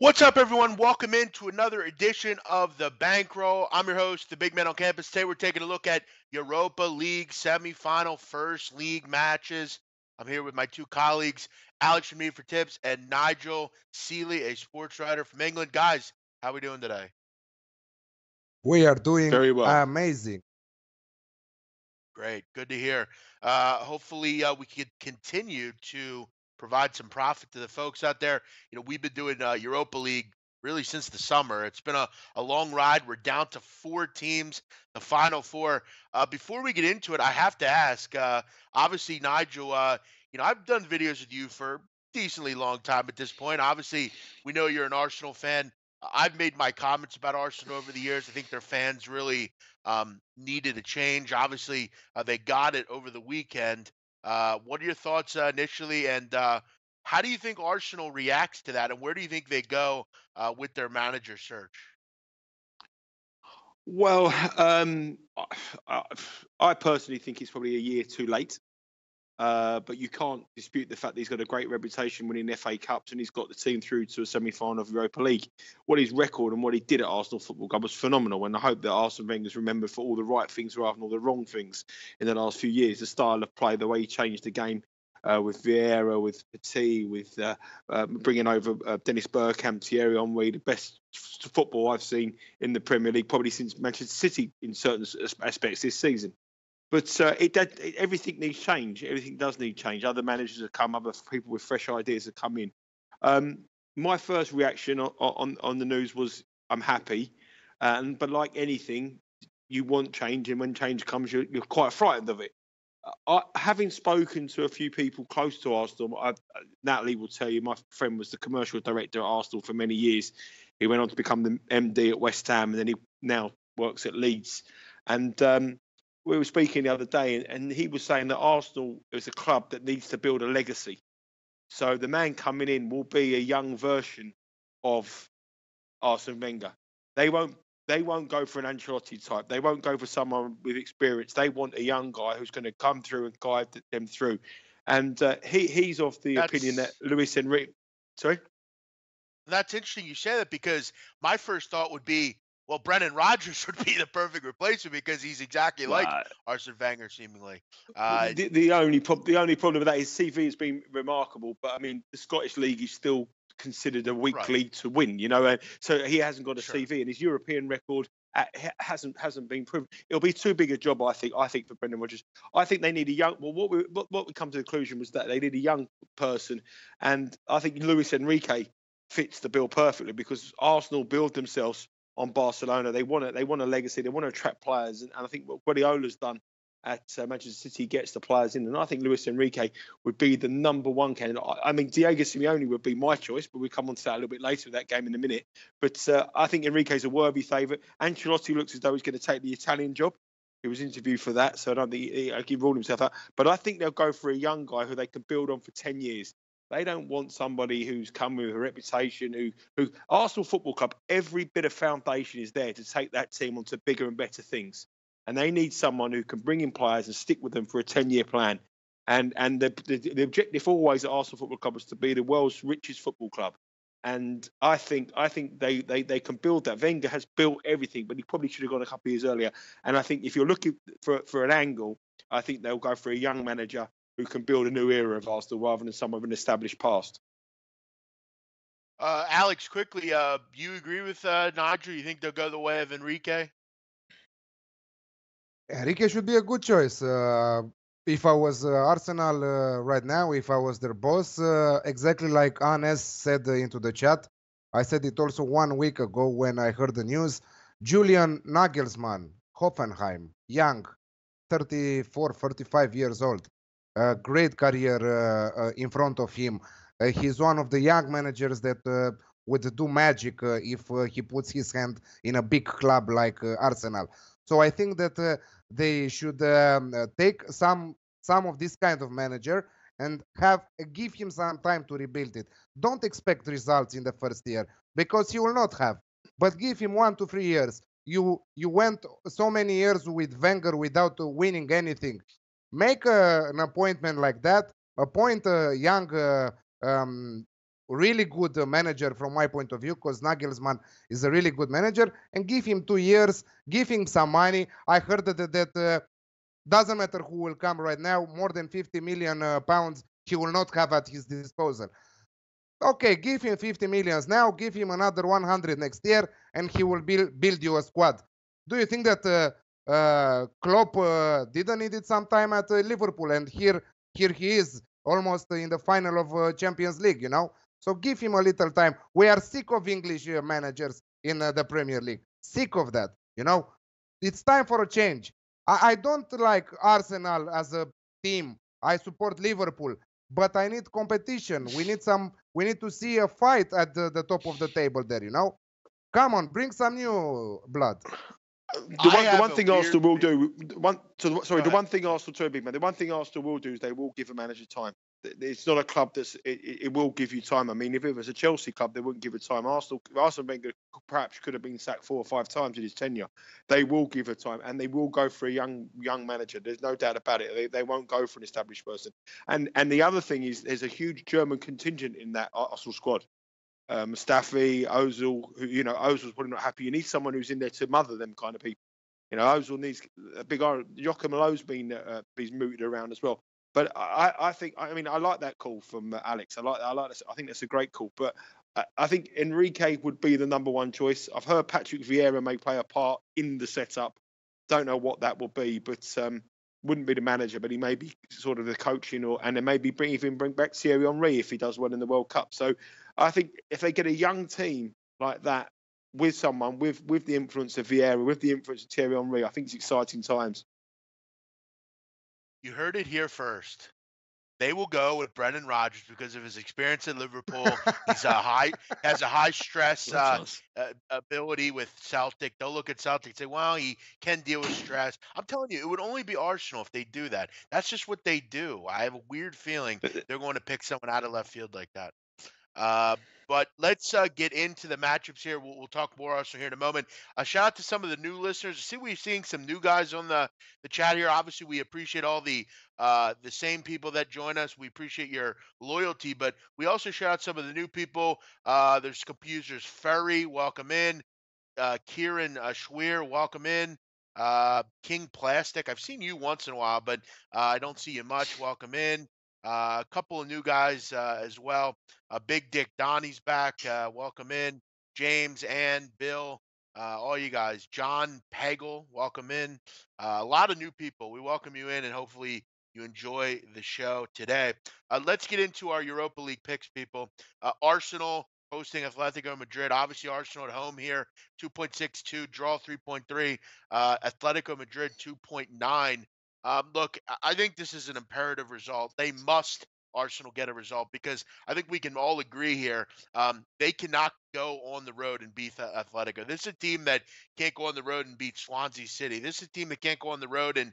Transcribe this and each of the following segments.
What's up, everyone? Welcome into another edition of the Bankroll. I'm your host, the Big Man on Campus. Today, we're taking a look at Europa League Semi-Final first league matches. I'm here with my two colleagues, Alex from Me for Tips and Nigel Seeley, a sports writer from England. Guys, how we doing today? We are doing Very well. amazing. Great, good to hear. Hopefully, we could continue to provide some profit to the folks out there. We've been doing Europa League really since the summer. It's been a long ride. We're down to four teams, the final four. Before we get into it, I have to ask. Obviously, Nigel, I've done videos with you for a decently long time at this point. Obviously, we know you're an Arsenal fan. I've made my comments about Arsenal over the years. I think their fans really needed a change. Obviously, they got it over the weekend. What are your thoughts initially, and how do you think Arsenal reacts to that, and where do you think they go with their manager search? Well, I, I personally think it's probably a year too late. But you can't dispute the fact that he's got a great reputation winning FA Cups and he's got the team through to a semi-final of Europa League. What his record and what he did at Arsenal Football Club was phenomenal, and I hope that Arsene Wenger's remembered for all the right things rather than all the wrong things in the last few years. The style of play, the way he changed the game with Vieira, with Petit, with bringing over Dennis Bergkamp, Thierry Henry, the best football I've seen in the Premier League probably since Manchester City in certain aspects this season. But everything needs change. Everything does need change. Other managers have come, other people with fresh ideas have come in. My first reaction on the news was I'm happy, but like anything, you want change, and when change comes, you're quite frightened of it. Having spoken to a few people close to Arsenal, Natalie will tell you my friend was the commercial director at Arsenal for many years. He went on to become the MD at West Ham, and then he now works at Leeds. And we were speaking the other day, and he was saying that Arsenal is a club that needs to build a legacy. So the man coming in will be a young version of Arsene Wenger. They won't go for an Ancelotti type. They won't go for someone with experience. They want a young guy who's going to come through and guide them through. And he's of the opinion that Luis Enrique. Sorry? That's interesting you say that, because my first thought would be, well, Brendan Rodgers would be the perfect replacement because he's exactly like Arsene Wenger, seemingly. The only problem with that is CV has been remarkable, but I mean the Scottish League is still considered a weak league to win, so he hasn't got a CV, and his European record hasn't been proven. It'll be too big a job, I think, for Brendan Rodgers. I think they need a young. Well, what we come to the conclusion was that they need a young person, and I think Luis Enrique fits the bill perfectly because Arsenal build themselves on Barcelona. They want a legacy. They want to attract players, and I think what Guardiola's done at Manchester City gets the players in. And I think Luis Enrique would be the number one candidate. I mean, Diego Simeone would be my choice, but we'll come on to that a little bit later with that game in a minute. But I think Enrique's a worthy favourite. Ancelotti looks as though he's going to take the Italian job. He was interviewed for that, so I don't think he ruled himself out. But I think they'll go for a young guy who they can build on for 10 years. They don't want somebody who's come with a reputation, who Arsenal Football Club, every bit of foundation is there to take that team onto bigger and better things. And they need someone who can bring in players and stick with them for a 10-year plan. And the objective always at Arsenal Football Club was to be the world's richest football club. And I think they can build that. Wenger has built everything, but he probably should have gone a couple of years earlier. And I think if you're looking for an angle, I think they'll go for a young manager who can build a new era of Arsenal rather than some of an established past. Alex, quickly, you agree with Nigel? You think they'll go the way of Enrique? Enrique should be a good choice. If I was Arsenal right now, if I was their boss, exactly like Anes said into the chat, I said it also 1 week ago when I heard the news. Julian Nagelsmann, Hoffenheim, young, 34, 35 years old. A great career in front of him. He's one of the young managers that would do magic if he puts his hand in a big club like Arsenal. So I think that they should take some of this kind of manager and give him some time to rebuild it. Don't expect results in the first year because he will not have. But give him 1 to 3 years. You went so many years with Wenger without winning anything. Make an appointment like that. Appoint a young really good manager from my point of view, because Nagelsmann is a really good manager, and give him 2 years, give him some money. I heard that doesn't matter who will come right now, more than 50 million pounds he will not have at his disposal. Okay, give him 50 millions now, give him another 100 next year, and he will build you a squad. Do you think that Klopp didn't need it some time at Liverpool, and here he is, almost in the final of Champions League, you know? So give him a little time. We are sick of English managers in the Premier League. Sick of that, you know? It's time for a change. I don't like Arsenal as a team. I support Liverpool, but I need competition. We need to see a fight at the top of the table there, you know? Come on, bring some new blood. The one thing Arsenal will do, Go the ahead. one thing Arsenal, sorry, big man, the one thing Arsenal will do is they will give a manager time. It's not a club it will give you time. I mean, if it was a Chelsea club, they wouldn't give it time. Arsene Wenger perhaps could have been sacked 4 or 5 times in his tenure. They will give it time, and they will go for a young manager. There's no doubt about it. They won't go for an established person. And the other thing is, there's a huge German contingent in that Arsenal squad. Mustafi, Ozil, who, you know, Ozil's probably not happy. You need someone who's in there to mother them kind of people. You know, Ozil needs a big iron. Joachim Low's been mooted around as well. But I think, I mean, I like that call from Alex. I like this. I think that's a great call. But I think Enrique would be the number one choice. I've heard Patrick Vieira may play a part in the setup. Don't know what that will be, but wouldn't be the manager, but he may be sort of the coaching, and then maybe bring back Thierry Henry if he does well in the World Cup. So I think if they get a young team like that with someone with the influence of Vieira, with the influence of Thierry Henry, I think it's exciting times. You heard it here first. They will go with Brendan Rodgers because of his experience at Liverpool. He's has a high stress ability with Celtic. They'll look at Celtic and say, "Well, he can deal with stress." I'm telling you, it would only be Arsenal if they do that. That's just what they do. I have a weird feeling they're going to pick someone out of left field like that. But let's get into the matchups here. We'll talk more Arsenal here in a moment. A shout out to some of the new listeners. I see we're seeing some new guys on the chat here. Obviously, we appreciate all the same people that join us. We appreciate your loyalty, but we also shout out some of the new people. There's Computers Ferry, welcome in. Kieran Schweer, welcome in. King Plastic, I've seen you once in a while, but I don't see you much. Welcome in. A couple of new guys as well. Big Dick Donnie's back. Welcome in. James and Bill, all you guys. John Pagel, welcome in. A lot of new people. We welcome you in, and hopefully you enjoy the show today. Let's get into our Europa League picks, people. Arsenal hosting Atletico Madrid. Obviously, Arsenal at home here, 2.62, draw 3.3. Atletico Madrid, 2.9. Look, I think this is an imperative result. They must, Arsenal, get a result because I think we can all agree here. They cannot go on the road and beat Atletico. This is a team that can't go on the road and beat Swansea City. This is a team that can't go on the road and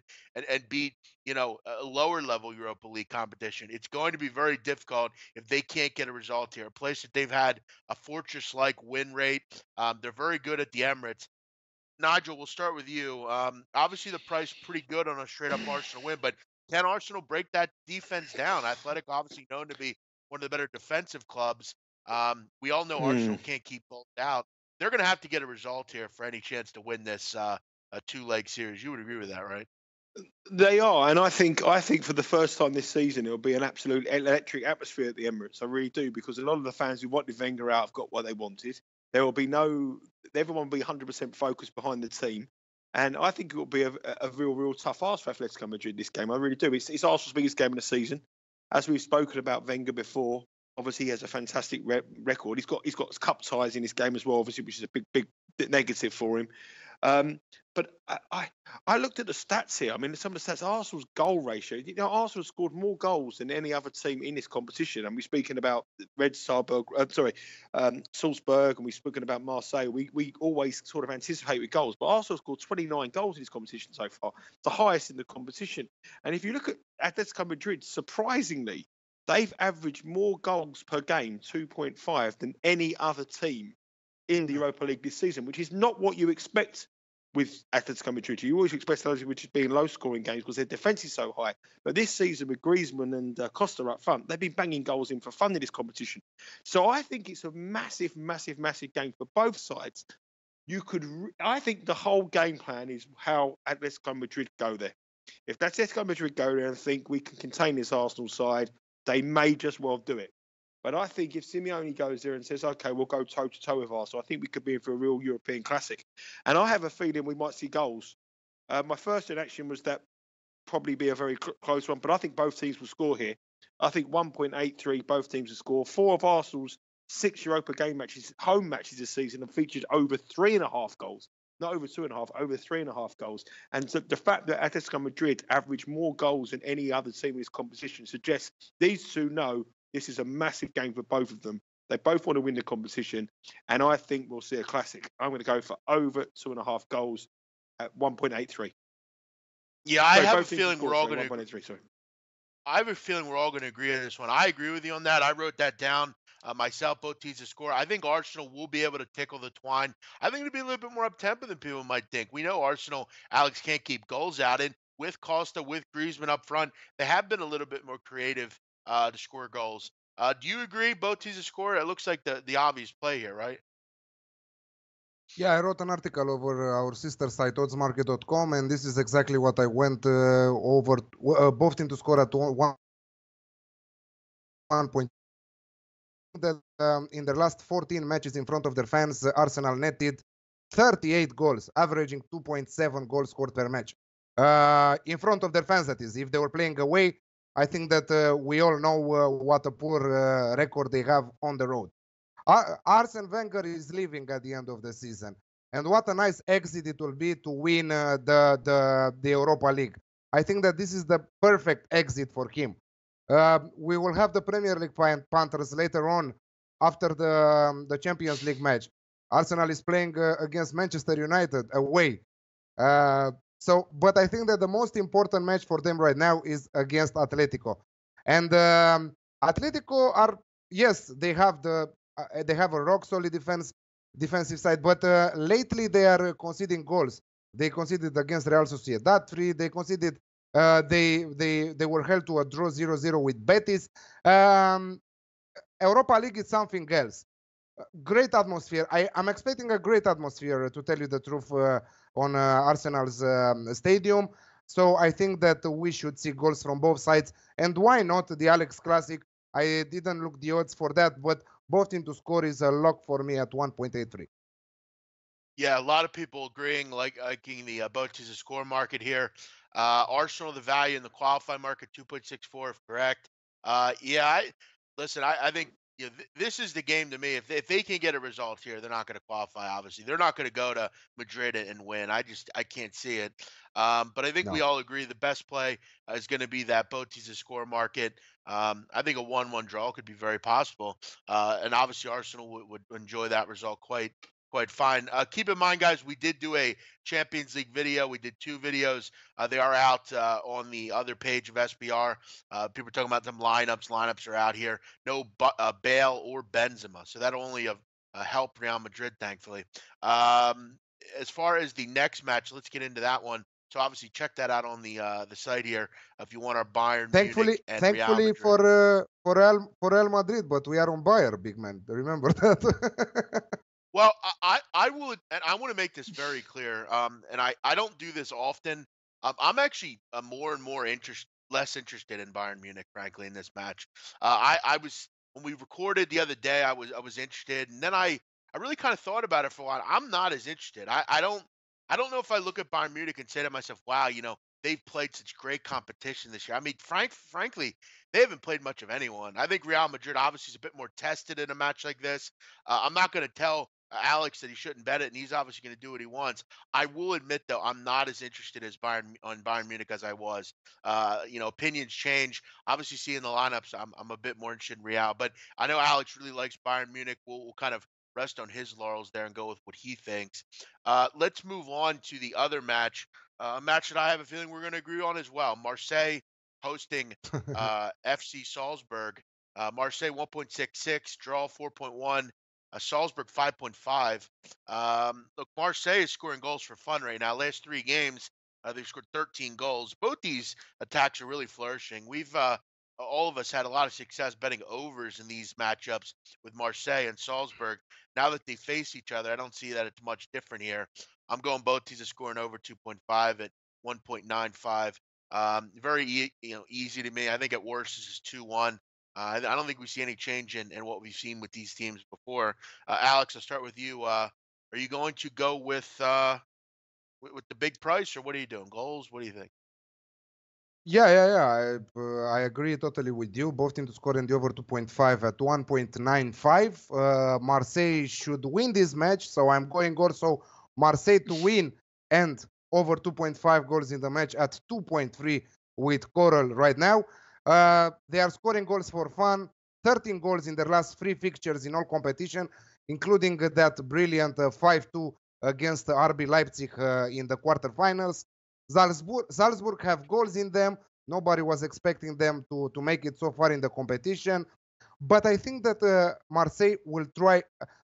beat, you know, a lower level Europa League competition. It's going to be very difficult if they can't get a result here. A place that they've had a fortress-like win rate. They're very good at the Emirates. Nigel, we'll start with you. Obviously, the price pretty good on a straight-up Arsenal win, but can Arsenal break that defense down? Athletic, obviously known to be one of the better defensive clubs. We all know Arsenal can't keep both out. They're going to have to get a result here for any chance to win this a two-leg series. You would agree with that, right? They are, and I think for the first time this season, it'll be an absolute electric atmosphere at the Emirates. I really do, because a lot of the fans who wanted Wenger out have got what they wanted. There will be everyone will be 100% focused behind the team, and I think it will be a real tough ask for Atletico Madrid this game. I really do. It's Arsenal's biggest game of the season, as we've spoken about Wenger before. Obviously, he has a fantastic record. He's got cup ties in his game as well, obviously, which is a big negative for him. But I looked at the stats here. I mean, some of the stats, Arsenal's goal ratio. You know, Arsenal scored more goals than any other team in this competition. And we're speaking about Salzburg, and we've spoken about Marseille. We always sort of anticipate with goals. But Arsenal scored 29 goals in this competition so far, the highest in the competition. And if you look at Atletico Madrid, surprisingly, they've averaged more goals per game, 2.5, than any other team in the Europa League this season, which is not what you expect with Atletico Madrid. You always expect those which being low-scoring games because their defence is so high. But this season with Griezmann and Costa up front, they've been banging goals in for fun in this competition. So I think it's a massive, massive, massive game for both sides. I think the whole game plan is how Atletico Madrid go there. If Atletico Madrid go there and think we can contain this Arsenal side, they may just well do it. But I think if Simeone goes there and says, okay, we'll go toe-to-toe with Arsenal, I think we could be in for a real European classic. And I have a feeling we might see goals. My first reaction was that probably be a very close one, but I think both teams will score here. I think 1.83, both teams will score. 4 of Arsenal's 6 Europa game matches, home matches this season, have featured over 3.5 goals. Not over 2.5, over 3.5 goals. And so the fact that Atletico Madrid average more goals than any other team in this competition suggests these two know this is a massive game for both of them. They both want to win the competition, and I think we'll see a classic. I'm going to go for over 2.5 goals at 1.83. Yeah, I have a feeling we're all going to. I have a feeling we're all going to agree on this one. I agree with you on that. I wrote that down myself, both teams to score. I think Arsenal will be able to tickle the twine. I think it'll be a little bit more up-tempo than people might think. We know Arsenal, Alex, can't keep goals out, and with Costa, with Griezmann up front, they have been a little bit more creative to score goals. Do you agree, both teams to score? It looks like the obvious play here, right? Yeah, I wrote an article over our sister site, oddsmarket.com, and this is exactly what I went over. Both teams to score at 1 point. That in their last 14 matches in front of their fans, Arsenal netted 38 goals, averaging 2.7 goals scored per match. In front of their fans, that is. If they were playing away, I think that we all know what a poor record they have on the road. Arsene Wenger is leaving at the end of the season. And what a nice exit it will be to win the Europa League. I think that this is the perfect exit for him. We will have the Premier League Panthers later on after the Champions League match. Arsenal is playing against Manchester United away. But I think that the most important match for them right now is against Atletico. And Atletico are, yes, they have a rock solid defensive side, but lately they are conceding goals. They conceded against Real Sociedad 3. They conceded. They were held to a draw 0-0 with Betis. Europa League is something else. Great atmosphere. I'm expecting a great atmosphere, to tell you the truth, on Arsenal's stadium. So I think that we should see goals from both sides. And why not the Alex Classic? I didn't look the odds for that, but both teams to score is a lock for me at 1.83. Yeah, a lot of people agreeing, liking the both teams to score market here. Arsenal, the value in the qualify market, 2.64, if correct. Listen, I think this is the game to me. If they can get a result here, they're not going to qualify. Obviously, they're not going to go to Madrid and win. I can't see it. But I think we all agree the best play is going to be that both teams to score market. I think a 1-1 draw could be very possible, and obviously Arsenal would enjoy that result quite fine. Keep in mind, guys, we did do a Champions League video. We did 2 videos. They are out on the other page of SBR. People are talking about them lineups. Lineups are out here. No Bale or Benzema. So that'll only help Real Madrid, thankfully. As far as the next match, let's get into that one. So obviously check that out on the site here if you want our Bayern Munich and Real Madrid. for Real Madrid, but we are on Bayern, big man. Remember that. Well, I would, and I want to make this very clear. And I don't do this often. I'm actually more and more less interested in Bayern Munich, frankly, in this match. I was when we recorded the other day, I was interested, and then I really kind of thought about it for a while. I'm not as interested. I don't know if I look at Bayern Munich and say to myself, wow, they've played such great competition this year. I mean, frankly, they haven't played much of anyone. I think Real Madrid obviously is a bit more tested in a match like this. I'm not going to tell Alex that he shouldn't bet it, and he's obviously going to do what he wants. I will admit, though, I'm not as interested as Bayern Munich as I was. Opinions change. Obviously, seeing the lineups, I'm a bit more interested in Real, but I know Alex really likes Bayern Munich. We'll kind of rest on his laurels there and go with what he thinks. Let's move on to the other match, a match that I have a feeling we're going to agree on as well. Marseille hosting FC Salzburg. Marseille 1.66, draw 4.1. Salzburg 5.5. Look, Marseille is scoring goals for fun right now. Last 3 games, they've scored 13 goals. Both these attacks are really flourishing. We've all of us had a lot of success betting overs in these matchups with Marseille and Salzburg. Now that they face each other, I don't see that it's much different here. I'm going both teams are scoring over 2.5 at 1.95. Very easy to me. I think at worst this is 2-1. I don't think we see any change in what we've seen with these teams before. Alex, I'll start with you. Are you going to go with the big price, or what are you doing? Goals? What do you think? Yeah. I agree totally with you. Both teams to score in the over 2.5 at 1.95. Marseille should win this match, so I'm going also Marseille to win and over 2.5 goals in the match at 2.3 with Coral right now. They are scoring goals for fun. 13 goals in their last 3 fixtures in all competition, including that brilliant 5-2 against RB Leipzig in the quarterfinals. Salzburg have goals in them. Nobody was expecting them to make it so far in the competition. But I think that Marseille will try.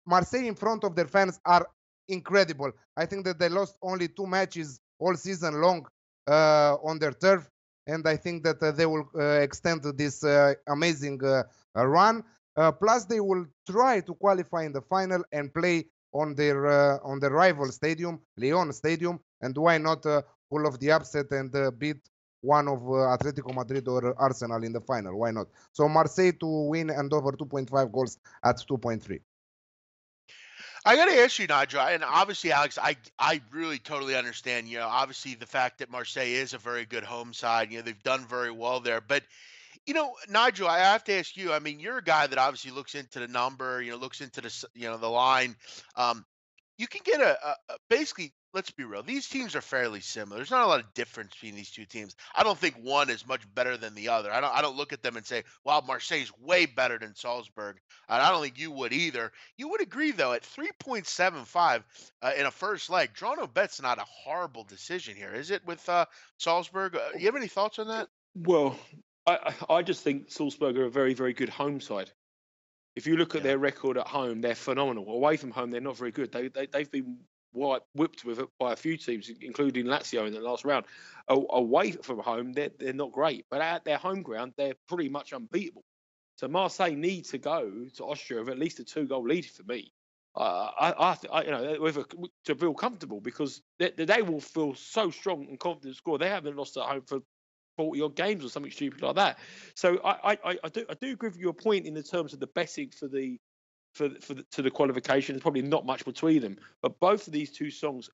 Marseille in front of their fans are incredible. I think that they lost only 2 matches all season long on their turf. And I think that they will extend this amazing run. Plus, they will try to qualify in the final and play on their rival stadium, Lyon Stadium. And why not pull off the upset and beat one of Atletico Madrid or Arsenal in the final? Why not? So Marseille to win and over 2.5 goals at 2.3. I got to ask you, Nigel, and obviously, Alex, I really totally understand. Obviously, the fact that Marseille is a very good home side. They've done very well there, but Nigel, I have to ask you. I mean, you're a guy that obviously looks into the number. Looks into the line. Um, you can get basically. Let's be real. These teams are fairly similar. There's not a lot of difference between these two teams. I don't think one is much better than the other. I don't look at them and say, "Wow, Marseille's way better than Salzburg." And I don't think you would either. You would agree though at 3.75 in a first leg. Draw no bet's not a horrible decision here, is it? With Salzburg, you have any thoughts on that? Well, I just think Salzburg are a very, very good home side. If you look at Yeah. their record at home, they're phenomenal. Away from home, they're not very good. They've been whipped with it by a few teams, including Lazio in the last round. Away from home, they're not great, but at their home ground, they're pretty much unbeatable. So Marseille need to go to Austria with at least a 2-goal lead for me. To feel comfortable because they will feel so strong and confident to score. They haven't lost at home for 40 odd games or something stupid like that. So I do agree with your point in the terms of the betting to the qualification. There's probably not much between them, but both of these two sides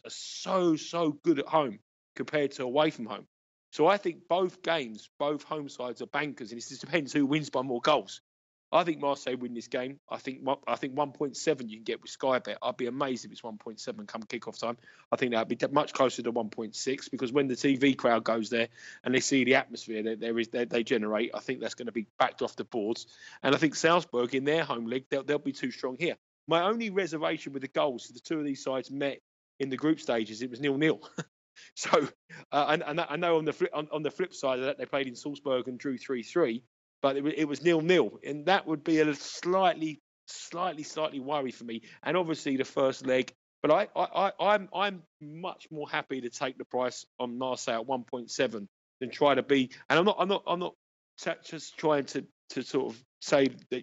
are so good at home compared to away from home. So I think both games, both home sides are bankers, and it just depends who wins by more goals. I think Marseille win this game. I think 1.7 you can get with Sky Bet. I'd be amazed if it's 1.7 come kickoff time. I think that'd be much closer to 1.6 because when the TV crowd goes there and they see the atmosphere that they generate, I think that's going to be backed off the boards. And I think Salzburg in their home league, they'll be too strong here. My only reservation with the goals, the two of these sides met in the group stages, it was 0-0. So I know on the flip side of that, they played in Salzburg and drew 3-3. But it was 0-0, and that would be a slightly worry for me. And obviously the first leg, but I'm much more happy to take the price on Marseille at 1.7 than try to be. And I'm not just trying to sort of say that.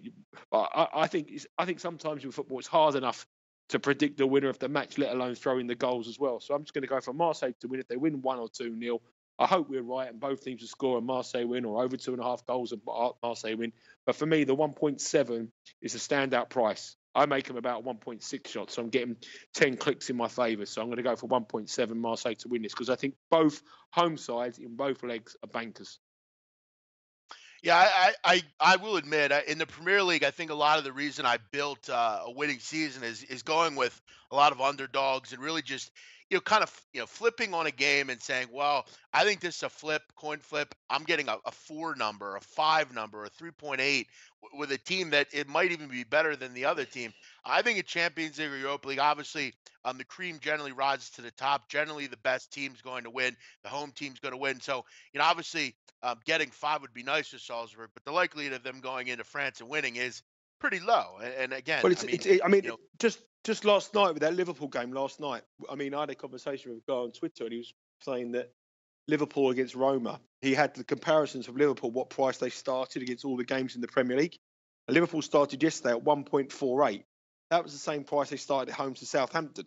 I think sometimes with football it's hard enough to predict the winner of the match, let alone throw in the goals as well. So I'm just going to go for Marseille to win. If they win 1 or 2-0, I hope we're right and both teams will score and Marseille win, or over 2.5 goals and Marseille win. But for me, the 1.7 is a standout price. I make them about 1.6 shots, so I'm getting 10 clicks in my favour. So I'm going to go for 1.7 Marseille to win this because I think both home sides in both legs are bankers. Yeah, I will admit in the Premier League, I think a lot of the reason I built a winning season is going with a lot of underdogs and really just kind of flipping on a game and saying, well, I think this is a coin flip. I'm getting a 4 number, a 5 number, a 3.8 with a team that it might even be better than the other team. I think in Champions League or Europa League, obviously, the cream generally rises to the top. Generally, the best team's going to win. The home team's going to win. So obviously getting 5 would be nice for Salzburg, but the likelihood of them going into France and winning is pretty low. And again, Well, I mean, I mean, you know, just last night with that Liverpool game last night. I mean, I had a conversation with a guy on Twitter, and he was saying that Liverpool against Roma, he had the comparisons of Liverpool, what price they started against all the games in the Premier League. And Liverpool started yesterday at 1.48. That was the same price they started at home to Southampton,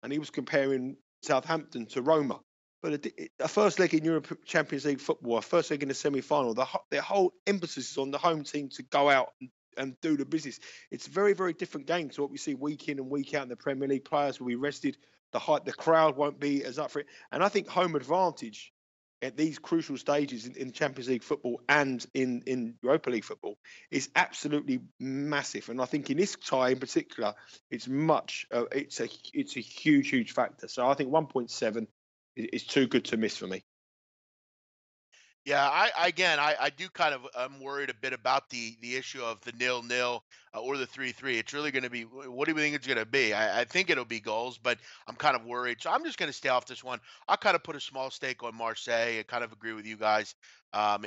and he was comparing Southampton to Roma. But a first leg in Europe Champions League football, a first leg in the semi-final, their whole emphasis is on the home team to go out and do the business. It's a very, very different game to what we see week in and week out in the Premier League. Players will be rested. The crowd won't be as up for it. And I think home advantage at these crucial stages in Champions League football and in Europa League football is absolutely massive. And I think in this tie in particular, it's a huge factor. So I think 1.7 is too good to miss for me. Yeah, I do kind of I'm worried a bit about the issue of the 0-0 or the 3-3. It's really going to be what do we think it's going to be? I think it'll be goals, but I'm kind of worried. So I'm just going to stay off this one. I'll kind of put a small stake on Marseille. I kind of agree with you guys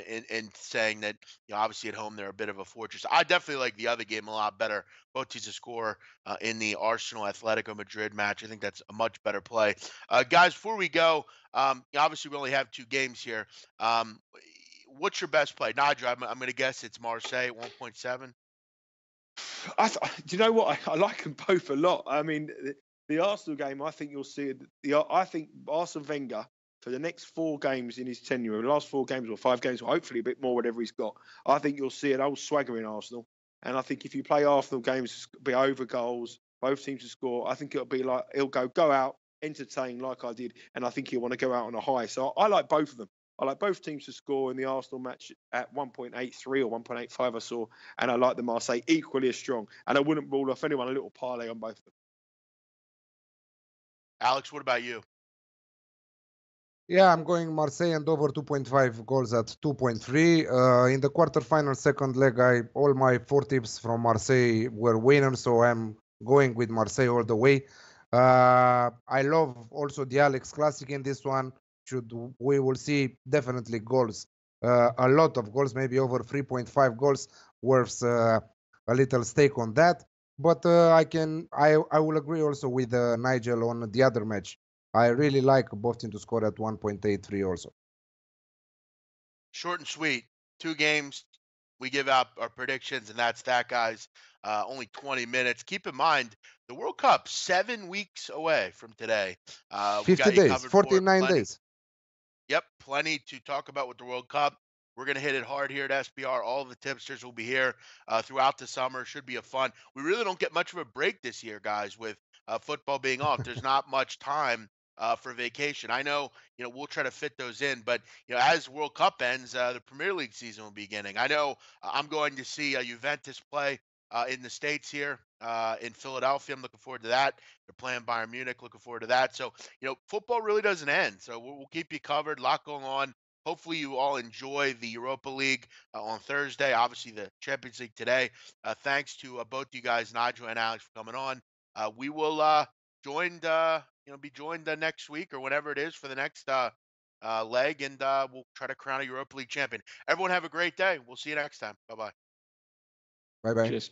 in saying that obviously at home they're a bit of a fortress. I definitely like the other game a lot better. Both teams to score in the Arsenal Atletico Madrid match. I think that's a much better play. Guys, before we go, obviously we only have two games here. What's your best play? Nigel, I'm going to guess it's Marseille at 1.7. Do you know what? I like them both a lot. I mean, the Arsenal game, I think you'll see I think Arsene Wenger for the next 4 games in his tenure, the last 4 games or 5 games, or hopefully a bit more, whatever he's got. I think you'll see an old swagger in Arsenal. And I think if you play Arsenal games, be over goals, both teams to score. I think it'll be like he'll go out, entertain like I did, and I think he'll want to go out on a high. So I like both of them. I like both teams to score in the Arsenal match at 1.83 or 1.85 I saw, and I like the Marseille equally as strong. And I wouldn't rule off anyone a little parlay on both of them. Alex, what about you? Yeah, I'm going Marseille and over 2.5 goals at 2.3. In the quarterfinal second leg, all my 4 tips from Marseille were winners, so I'm going with Marseille all the way. I love also the Alex Classic in this one. We will see definitely goals, a lot of goals, maybe over 3.5 goals, worth a little stake on that. But I will agree also with Nigel on the other match. I really like both teams to score at 1.83 also. Short and sweet. 2 games. We give out our predictions, and that's that, guys. Only 20 minutes. Keep in mind, the World Cup 7 weeks away from today. We 50 got you days, covered for it. 49 Plenty. days. Yep, plenty to talk about with the World Cup. We're going to hit it hard here at SBR. All of the tipsters will be here throughout the summer. Should be a fun. We really don't get much of a break this year, guys, with football being off. There's not much time for vacation. I know, we'll try to fit those in, but as World Cup ends, the Premier League season will be beginning. I know I'm going to see Juventus play in the States here in Philadelphia. I'm looking forward to that. They're playing Bayern Munich. Looking forward to that. So, football really doesn't end. So we'll keep you covered. A lot going on. Hopefully, you all enjoy the Europa League on Thursday. Obviously, the Champions League today. Thanks to both you guys, Nigel and Alex, for coming on. We will be joined next week or whenever it is for the next leg, and we'll try to crown a Europa League champion. Everyone, have a great day. We'll see you next time. Bye bye. Bye bye. Cheers.